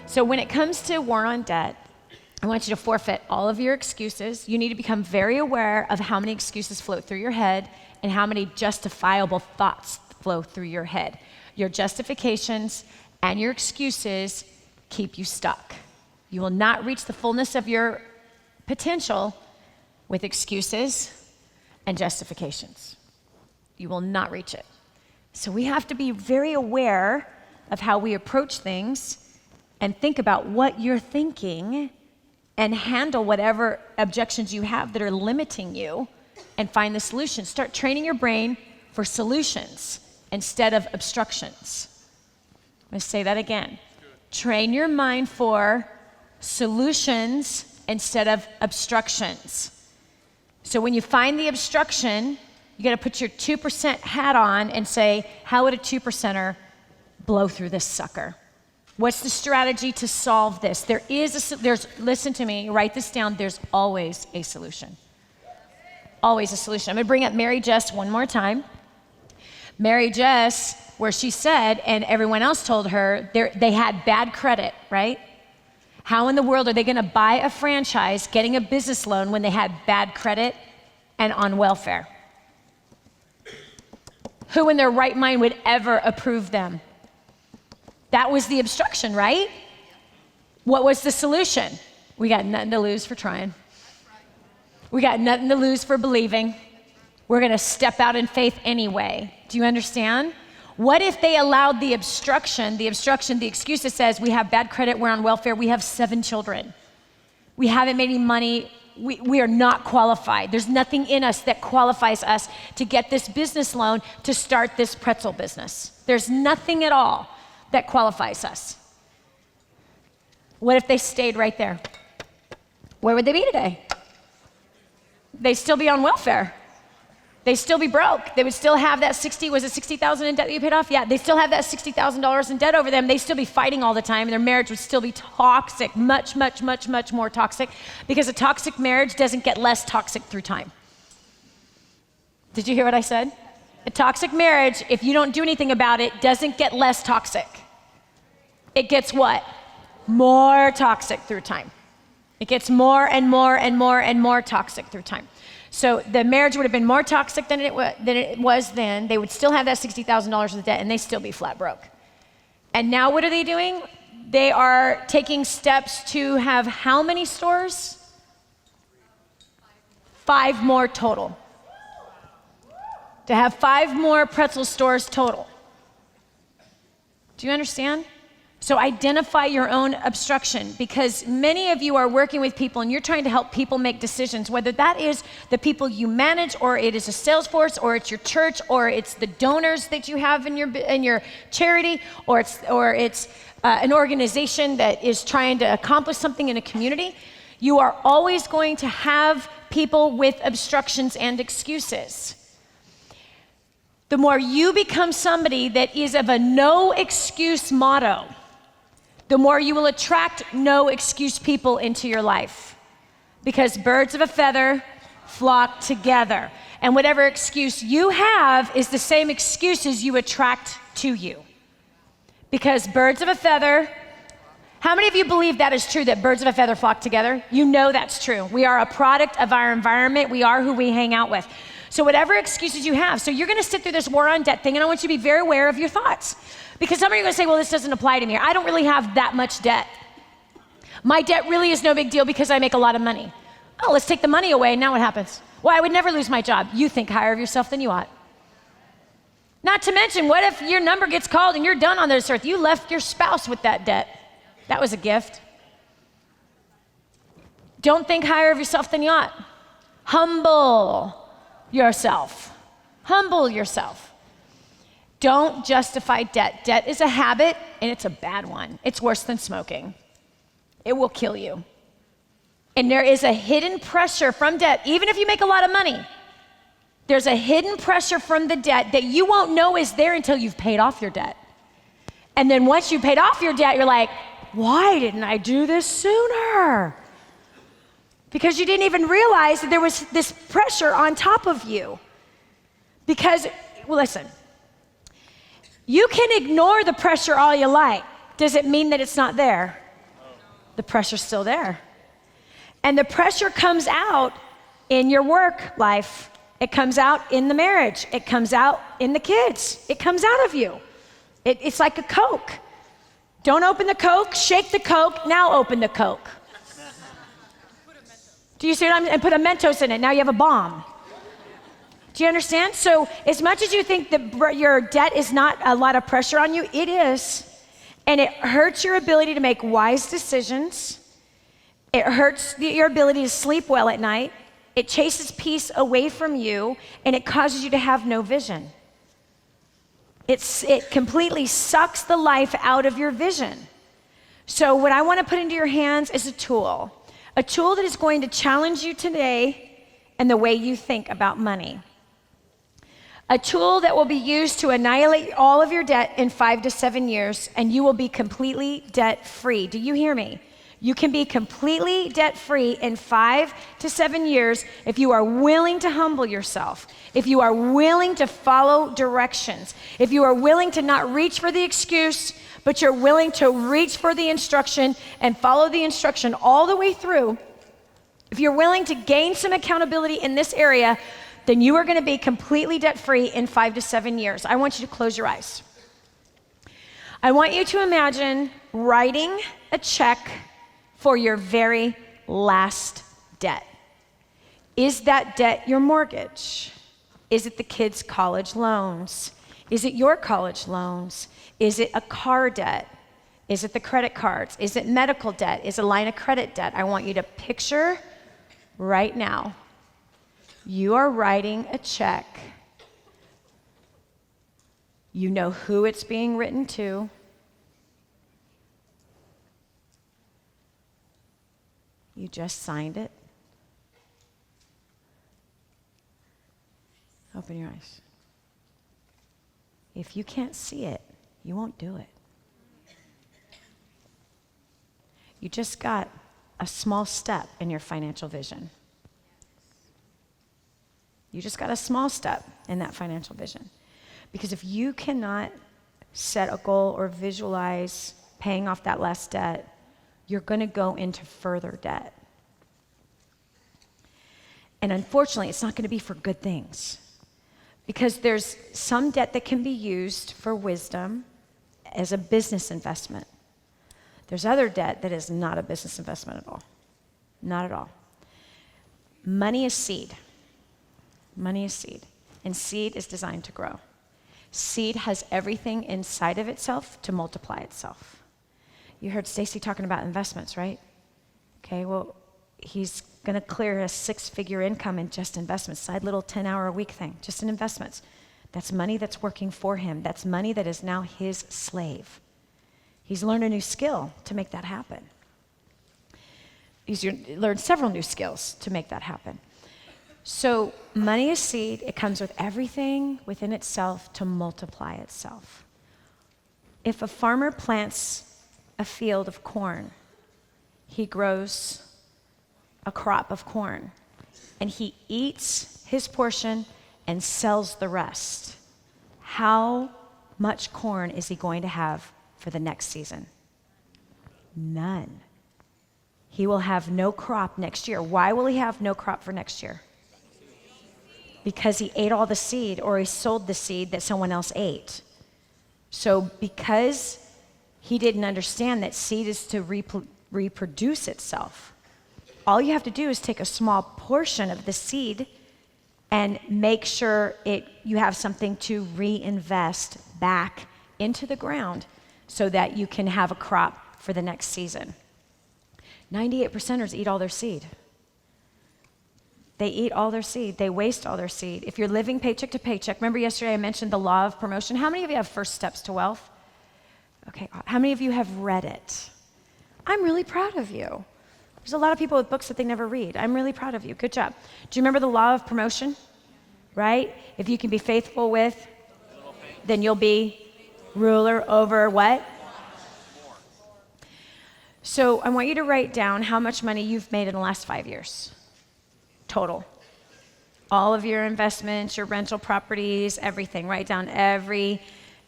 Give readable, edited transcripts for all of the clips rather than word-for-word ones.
So when it comes to war on debt, I want you to forfeit all of your excuses. You need to become very aware of how many excuses float through your head and how many justifiable thoughts flow through your head. Your justifications and your excuses keep you stuck. You will not reach the fullness of your potential with excuses and justifications. You will not reach it. So we have to be very aware of how we approach things and think about what you're thinking and handle whatever objections you have that are limiting you and find the solution. Start training your brain for solutions instead of obstructions. I'm going to say that again. Train your mind for solutions instead of obstructions. So when you find the obstruction, you got to put your 2% hat on and say, how would a 2%er blow through this sucker? What's the strategy to solve this? Listen to me, write this down, there's always a solution. Always a solution. I'm gonna bring up Mary Jess one more time. Mary Jess, where she said, and everyone else told her, they had bad credit, right? How in the world are they gonna buy a franchise, getting a business loan when they had bad credit and on welfare? Who in their right mind would ever approve them? That was the obstruction, right? What was the solution? We got nothing to lose for trying. We got nothing to lose for believing. We're gonna step out in faith anyway. Do you understand? What if they allowed the obstruction, the excuse that says we have bad credit, we're on welfare, we have 7 children. We haven't made any money, we are not qualified. There's nothing in us that qualifies us to get this business loan to start this pretzel business. There's nothing at all that qualifies us. What if they stayed right there? Where would they be today? They'd still be on welfare. They'd still be broke. They would still have that $60,000 in debt that you paid off? Yeah, they still have that $60,000 in debt over them. They'd still be fighting all the time, and their marriage would still be toxic, much, much, much, much more toxic, because a toxic marriage doesn't get less toxic through time. Did you hear what I said? A toxic marriage, if you don't do anything about it, doesn't get less toxic. It gets what? More toxic through time. It gets more and more and more and more toxic through time. So the marriage would have been more toxic than it was then. They would still have that $60,000 of debt, and they'd still be flat broke. And now what are they doing? They are taking steps to have how many stores? 5 more total. To have 5 more pretzel stores total. Do you understand? So identify your own obstruction, because many of you are working with people and you're trying to help people make decisions, whether that is the people you manage, or it is a sales force, or it's your church, or it's the donors that you have in your charity, or it's an organization that is trying to accomplish something in a community. You are always going to have people with obstructions and excuses. The more you become somebody that is of a no excuse motto, the more you will attract no excuse people into your life. Because birds of a feather flock together. And whatever excuse you have is the same excuses you attract to you. Because birds of a feather, how many of you believe that is true, that birds of a feather flock together? You know that's true. We are a product of our environment. We are who we hang out with. So whatever excuses you have, so you're gonna sit through this war on debt thing, and I want you to be very aware of your thoughts. Because some of you are gonna say, well, this doesn't apply to me. I don't really have that much debt. My debt really is no big deal because I make a lot of money. Oh, let's take the money away, now what happens? Well, I would never lose my job. You think higher of yourself than you ought. Not to mention, what if your number gets called and you're done on this earth? You left your spouse with that debt. That was a gift. Don't think higher of yourself than you ought. Humble yourself. Humble yourself. Don't justify debt. Debt is a habit, and it's a bad one. It's worse than smoking. It will kill you. And there is a hidden pressure from debt. Even if you make a lot of money, there's a hidden pressure from the debt that you won't know is there until you've paid off your debt. And then once you paid off your debt, you're like, why didn't I do this sooner? Because you didn't even realize that there was this pressure on top of you. Because, well, listen, you can ignore the pressure all you like. Does it mean that it's not there? the pressure's still there. And the pressure comes out in your work life. It comes out in the marriage. It comes out in the kids. It comes out of you. It's like a Coke. Don't open the Coke, shake the Coke, now open the Coke. Do you see what I'm saying? And put a Mentos in it, now you have a bomb. Do you understand? So as much as you think that your debt is not a lot of pressure on you, it is. And it hurts your ability to make wise decisions. It hurts your ability to sleep well at night. It chases peace away from you, and it causes you to have no vision. It completely sucks the life out of your vision. So what I want to put into your hands is a tool that is going to challenge you today and the way you think about money. A tool that will be used to annihilate all of your debt in 5 to 7 years, and you will be completely debt-free. Do you hear me? You can be completely debt-free in 5 to 7 years if you are willing to humble yourself, if you are willing to follow directions, if you are willing to not reach for the excuse, but you're willing to reach for the instruction and follow the instruction all the way through. If you're willing to gain some accountability in this area, then you are going to be completely debt-free in 5 to 7 years. I want you to close your eyes. I want you to imagine writing a check for your very last debt. Is that debt your mortgage? Is it the kids' college loans? Is it your college loans? Is it a car debt? Is it the credit cards? Is it medical debt? Is it a line of credit debt? I want you to picture right now, you are writing a check. You know who it's being written to. You just signed it. Open your eyes. If you can't see it, you won't do it. You just got a small step in your financial vision. You just got a small step in that financial vision. Because if you cannot set a goal or visualize paying off that last debt, you're going to go into further debt. And unfortunately, it's not going to be for good things. Because there's some debt that can be used for wisdom as a business investment. There's other debt that is not a business investment at all. Not at all. Money is seed. Money is seed. And seed is designed to grow. Seed has everything inside of itself to multiply itself. You heard Stacy talking about investments, right? Okay, well, he's going to clear a 6-figure income in just investments, side little 10-hour-a-week thing, just in investments. That's money that's working for him. That's money that is now his slave. He's learned a new skill to make that happen. He's learned several new skills to make that happen. So money is seed. It comes with everything within itself to multiply itself. If a farmer plants a field of corn, he grows a crop of corn, and he eats his portion and sells the rest. How much corn is he going to have for the next season? None. He will have no crop next year. Why will he have no crop for next year? Because he ate all the seed, or he sold the seed that someone else ate. So because he didn't understand that seed is to reproduce itself, all you have to do is take a small portion of the seed and make sure you have something to reinvest back into the ground so that you can have a crop for the next season. 98%ers eat all their seed. They eat all their seed. They waste all their seed. If you're living paycheck to paycheck, remember yesterday I mentioned the law of promotion. How many of you have First Steps to Wealth? Okay, how many of you have read it? I'm really proud of you. There's a lot of people with books that they never read. I'm really proud of you. Good job. Do you remember the law of promotion? Right? If you can be faithful with, then you'll be ruler over what? So I want you to write down how much money you've made in the last 5 years. Total. All of your investments, your rental properties, everything. Write down every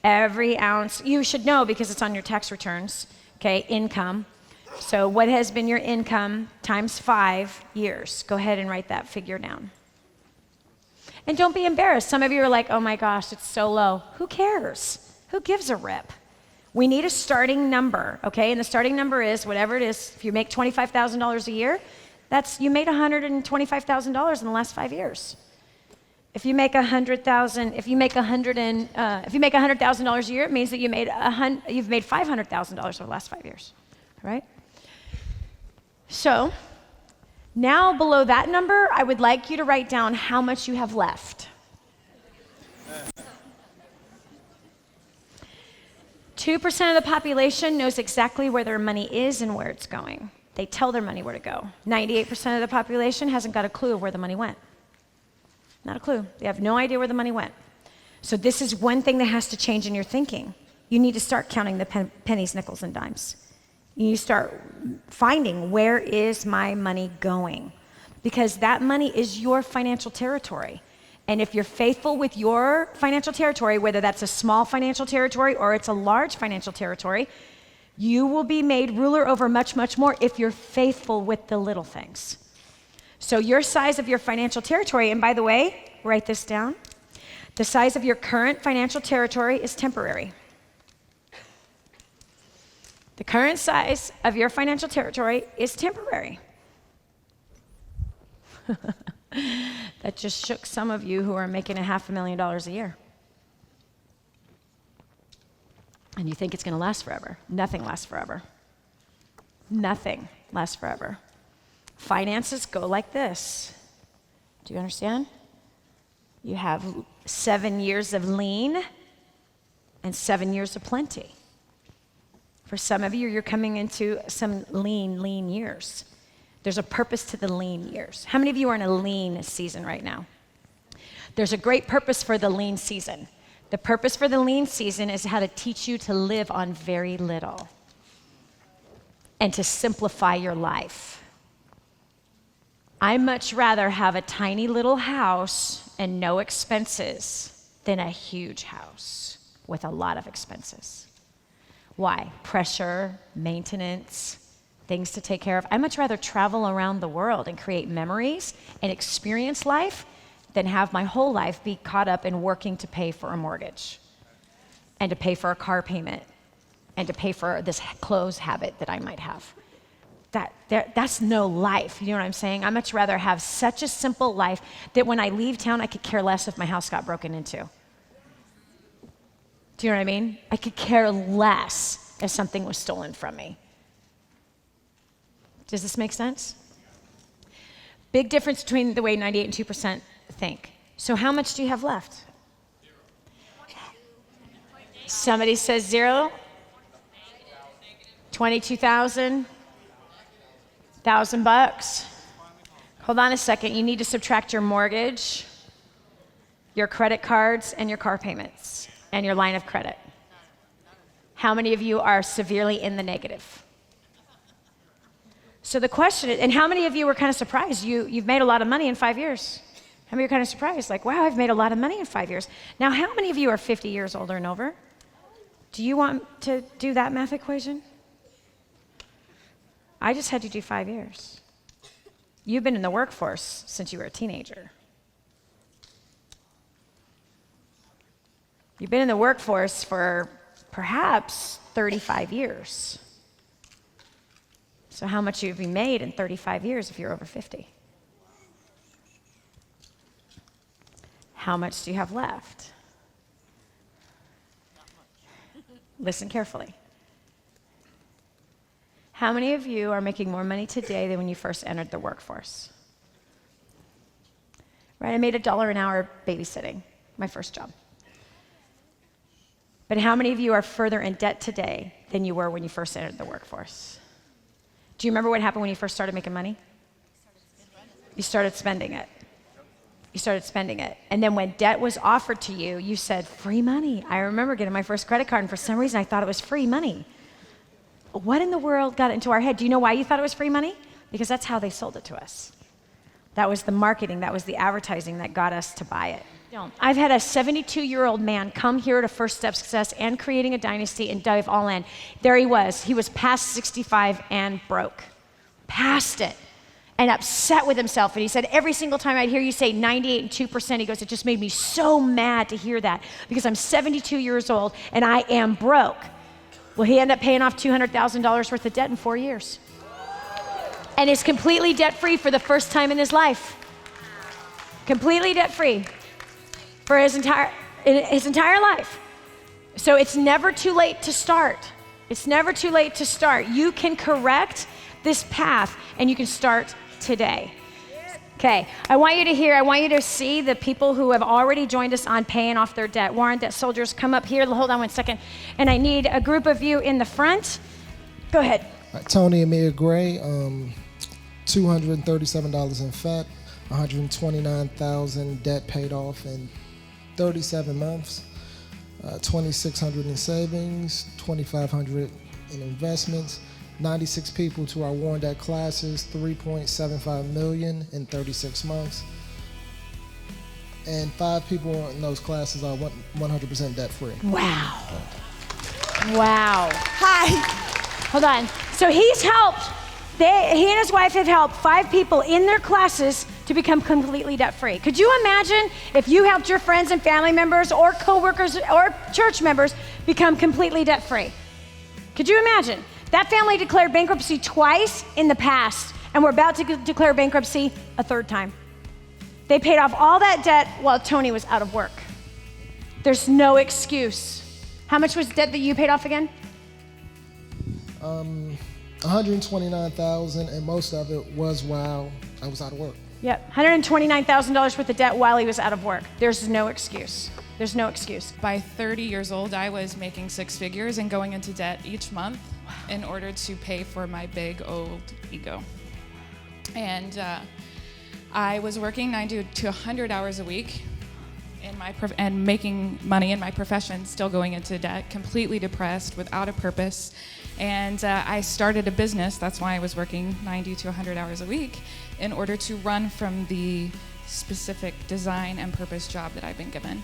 ounce. You should know because it's on your tax returns, okay? Income. So what has been your income times 5 years? Go ahead and write that figure down. And don't be embarrassed. Some of you are like, oh my gosh, it's so low. Who cares? Who gives a rip? We need a starting number, okay? And the starting number is whatever it is. If you make $25,000 a year, you made $125,000 in the last 5 years. If you make $100,000 a year, it means that you've made $500,000 over the last 5 years, right? So now below that number, I would like you to write down how much you have left. 2% of the population knows exactly where their money is and where it's going. They tell their money where to go. 98% of the population hasn't got a clue of where the money went. Not a clue. They have no idea where the money went. So this is one thing that has to change in your thinking. You need to start counting the pennies, nickels, and dimes. You start finding, where is my money going? Because that money is your financial territory. And if you're faithful with your financial territory, whether that's a small financial territory or it's a large financial territory, you will be made ruler over much, much more if you're faithful with the little things. So your size of your financial territory, and by the way, write this down, the size of your current financial territory is temporary. The current size of your financial territory is temporary. That just shook some of you who are making $500,000 a year. And you think it's going to last forever. Nothing lasts forever. Nothing lasts forever. Finances go like this. Do you understand? You have 7 years of lean and 7 years of plenty. For some of you, you're coming into some lean years. There's a purpose to the lean years. How many of you are in a lean season right now? There's a great purpose for the lean season. The purpose for the lean season is how to teach you to live on very little and to simplify your life. I much rather have a tiny little house and no expenses than a huge house with a lot of expenses. Why? Pressure, maintenance, things to take care of. I much rather travel around the world and create memories and experience life than have my whole life be caught up in working to pay for a mortgage and to pay for a car payment and to pay for this clothes habit that I might have. That's no life, you know what I'm saying? I much rather have such a simple life that when I leave town, I could care less if my house got broken into. Do you know what I mean? I could care less if something was stolen from me. Does this make sense? Big difference between the way 98 and 2% think. So how much do you have left? Somebody says 0? 22,000? $1,000? Hold on a second. You need to subtract your mortgage, your credit cards, and your car payments, and your line of credit. How many of you are severely in the negative? So the question is, and how many of you were kind of surprised? You've made a lot of money in 5 years. How many are kind of surprised? Like, wow, I've made a lot of money in 5 years. Now, how many of you are 50 years older and over? Do you want to do that math equation? I just had you do 5 years. You've been in the workforce since you were a teenager. You've been in the workforce for perhaps 35 years. So how much have you made in 35 years if you're over 50? How much do you have left? Listen carefully. How many of you are making more money today than when you first entered the workforce? Right, I made $1 an hour babysitting, my first job. But how many of you are further in debt today than you were when you first entered the workforce? Do you remember what happened when you first started making money? You started spending it. You started spending it. And then when debt was offered to you, you said, free money. I remember getting my first credit card, and for some reason I thought it was free money. What in the world got into our head? Do you know why you thought it was free money? Because that's how they sold it to us. That was the marketing, that was the advertising that got us to buy it. I've had a 72-year-old man come here to First Step Success and Creating a Dynasty and dive all in. There he was. He was past 65 and broke. Past it. And upset with himself. And he said, every single time I'd hear you say 98 and 2%, he goes, it just made me so mad to hear that because I'm 72 years old and I am broke. Well, he ended up paying off $200,000 worth of debt in 4 years. And is completely debt-free for the first time in his life. Completely debt-free for his entire life. So it's never too late to start. It's never too late to start. You can correct this path and you can start today. Okay, I want you to see the people who have already joined us on paying off their debt. Warrant Debt Soldiers, come up here. Hold on one second. And I need a group of you in the front. Go ahead. Tony Amir Gray, $237 in FAT, $129,000 debt paid off in 37 months, $2,600 in savings, $2,500 in investments, 96 people to our Warrant Debt classes, $3.75 million in 36 months, and 5 people in those classes are 100% debt free. Wow. Wow. Hi. Hold on. So he's helped. He and his wife have helped 5 people in their classes to become completely debt-free. Could you imagine if you helped your friends and family members or coworkers or church members become completely debt-free? Could you imagine? That family declared bankruptcy twice in the past, and we're about to declare bankruptcy a 3rd time. They paid off all that debt while Tony was out of work. There's no excuse. How much was debt that you paid off again? $129,000, and most of it was while I was out of work. Yep, $129,000 worth of debt while he was out of work. There's no excuse. There's no excuse. By 30 years old, I was making 6 figures and going into debt each month in order to pay for my big old ego. And I was working 90 to 100 hours a week and making money in my profession, still going into debt, completely depressed, without a purpose. And I started a business. That's why I was working 90 to 100 hours a week, in order to run from the specific design and purpose job that I've been given.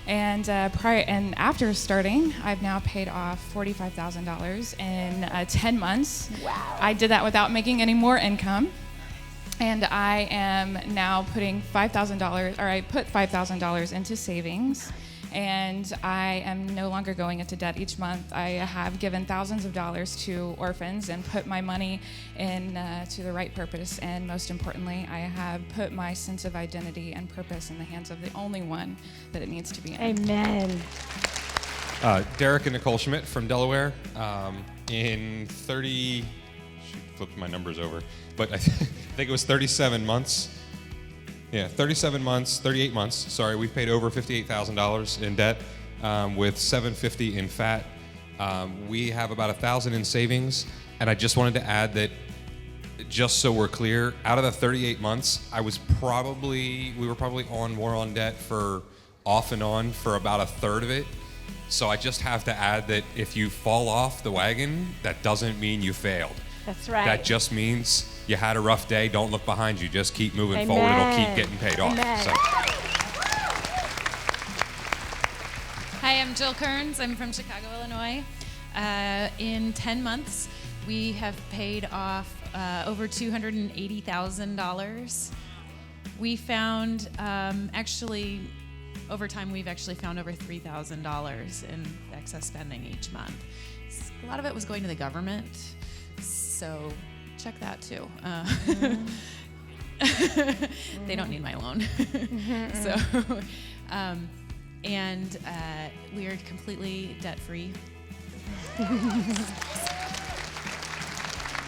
And after starting, I've now paid off $45,000 in 10 months. Wow. I did that without making any more income. And I am now putting I put $5,000 into savings, and I am no longer going into debt each month. I have given thousands of dollars to orphans and put my money in to the right purpose. And most importantly, I have put my sense of identity and purpose in the hands of the only one that it needs to be in. Amen. Derek and Nicole Schmidt from Delaware. In 30, she flipped my numbers over, but I think it was 37 months. Yeah, 38 months, sorry, we've paid over $58,000 in debt with $750 in FAT. We have about $1,000 in savings, and I just wanted to add that, just so we're clear, out of the 38 months, we were probably on war on debt for off and on for about 1/3 of it. So I just have to add that if you fall off the wagon, that doesn't mean you failed. That's right. That just means you had a rough day. Don't look behind you. Just keep moving Amen. forward. It'll keep getting paid off. Amen. So. Hi, I'm Jill Kearns. I'm from Chicago, Illinois. In 10 months, we have paid off over $280,000. We found, over time, we've actually found over $3,000 in excess spending each month. A lot of it was going to the government, so check that too. They don't need my loan. So, we are completely debt-free.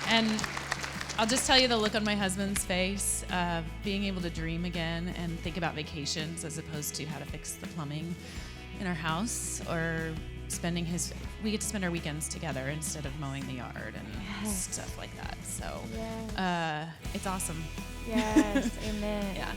And I'll just tell you the look on my husband's face, being able to dream again and think about vacations as opposed to how to fix the plumbing in our house, or we get to spend our weekends together instead of mowing the yard and stuff like that. So it's awesome. Yes, amen. Yeah.